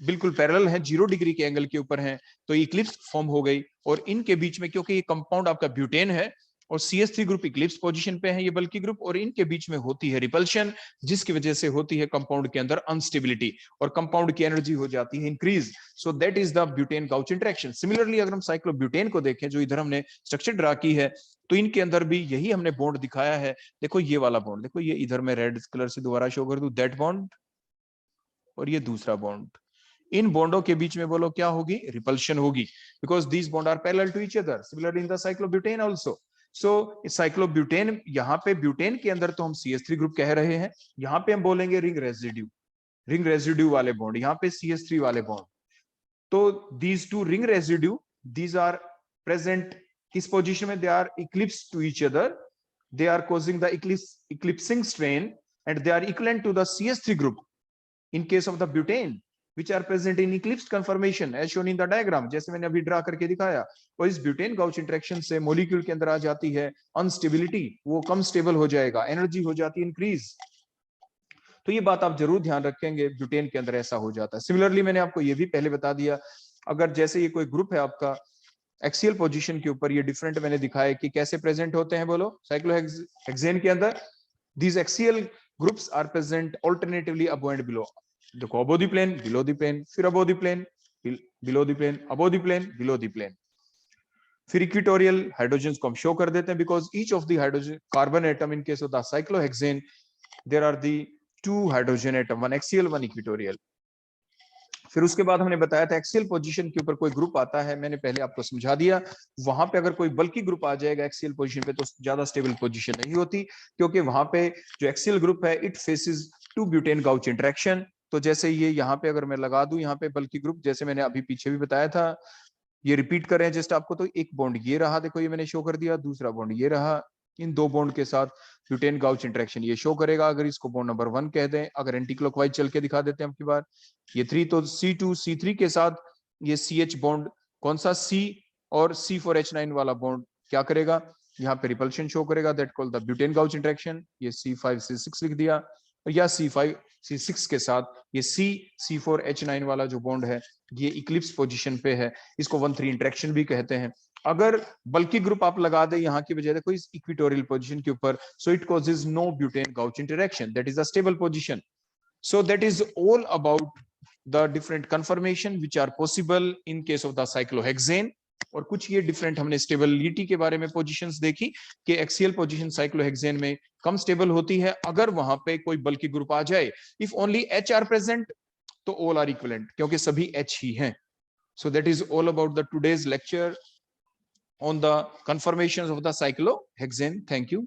बिल्कुल पैरेलल है, 0 डिग्री के एंगल के ऊपर हैं, तो इक्लिप्स फॉर्म हो गई। और इनके बीच में क्योंकि ये कंपाउंड आपका ब्यूटेन है और CH3 ग्रुप इक्लिप्स पोजीशन पे है ये बल्कि ग्रुप, और इनके बीच में होती है रिपल्शन, जिसकी वजह से होती है कंपाउंड के अंदर अनस्टेबिलिटी और कंपाउंड की एनर्जी हो जाती है increase. So that is the butane gauche interaction. Similarly अगर हम साइक्लोब्यूटेन को देखें, जो इधर हमने स्ट्रक्चर ड्रा की है, तो इनके अंदर भी यही हमने बॉन्ड दिखाया है। देखो ये वाला बॉन्ड, देखो ये इधर मैं रेड कलर से दोबारा शो कर दूं, दैट बॉन्ड, और ये दूसरा बॉन्ड, इन बॉन्डों के बीच में बोलो क्या होगी, रिपल्शन होगी, because these bond are parallel to each other. Similarly in the cyclobutane also. So cyclobutane, यहाँ पे ब्यूटेन के अंदर तो हम CH3 ग्रुप कह रहे हैं, यहाँ पे हम बोलेंगे रिंग रेजिड्यू वाले बॉन्ड, यहाँ पे CH3 वाले बॉन्ड। तो these two ring residue, these are present किस पोजीशन में, they are eclipse to each other, they are causing the eclipsing strain, and they are equivalent to the CH3 group in case of the butane, which are present in eclipsed conformation as shown in the diagram, जैसे मैंने अभी ड्रा करके दिखाया। और इस ब्यूटेन गाउच इंटरेक्शन से मॉलिक्यूल के अंदर आ जाती है अनस्टेबिलिटी, वो कम स्टेबल हो जाएगा, एनर्जी हो जाती है इंक्रीज। तो ये बात आप जरूर ध्यान रखेंगे, ब्यूटेन के अंदर ऐसा हो जाता है। सिमिलरली मैंने आपको ये भी पहले बता दिया, अगर जैसे ये कोई ग्रुप है आपका एक्सियल पोजीशन के ऊपर, ये डिफरेंट मैंने दिखाया कि कैसे प्रेजेंट होते हैं, बोलो साइक्लोहेक्सेन के अंदर। these axial groups are present alternatively above and below, देखो above the plane, below the plane, फिर above the plane, below the plane, above the plane, below the plane। फिर इक्वेटोरियल हाइड्रोजन्स को हम शो कर देते हैं, because each of the hydrogen carbon atom in case of the cyclohexane there are the 2 hydrogen atom, one axial one equatorial. फिर उसके बाद हमने बताया था एक्सियल पोजीशन के ऊपर कोई ग्रुप आता है, मैंने पहले आपको समझा दिया, वहां पे अगर कोई बल्कि ग्रुप आ जाएगा एक्सियल पोजीशन पे तो ज्यादा स्टेबल पोजीशन नहीं होती, क्योंकि वहां पे जो एक्सियल ग्रुप है it faces 2 butane gauche interaction. तो जैसे ये यहाँ पे अगर मैं लगा दूं यहाँ पे बल्कि ग्रुप, जैसे मैंने अभी पीछे भी बताया था, ये रिपीट कर रहे हैं जस्ट आपको, तो एक बॉन्ड ये रहा, देखो ये मैंने शो कर दिया, दूसरा बॉन्ड ये रहा, इन 2 बॉन्ड के साथ ब्यूटेन गाउच इंटरेक्शन ये शो करेगा। अगर इसको बॉन्ड नंबर 1 कह दें, अगर एंटी क्लॉकवाइज चल के दिखा देते हैं आपकी बार, ये 3 तो C2 C3 के साथ ये CH बॉन्ड, कौन सा C और C4H9 वाला बॉन्ड क्या करेगा, यहाँ पे रिपल्शन शो करेगा, that called the butane gauche interaction. ये C5 C6 लिख दिया, या C5 C6 के साथ ये C4H9 वाला जो बॉन्ड है ये इक्लिप्स पोजीशन पे है, इसको 1,3 इंटरेक्शन भी कहते हैं। अगर बल्कि ग्रुप आप लगा दे यहाँ की बजाय देखो इस इक्वेटोरियल पोजीशन के ऊपर, so it causes no butane gauche interaction, that is a stable position. So that is all about the different conformation which are possible in case of the cyclohexane. और कुछ ये डिफरेंट हमने स्टेबिलिटी के बारे में पोजीशंस देखी कि एक्सियल पोजीशन साइक्लोहेक्सेन में कम स्टेबल होती है अगर वहां पे कोई बल्कि ग्रुप आ जाए। If only H are present तो ऑल आर इक्विवेलेंट, क्योंकि सभी H ही हैं। So that is all about the today's lecture on the conformations of the cyclohexane. Thank you.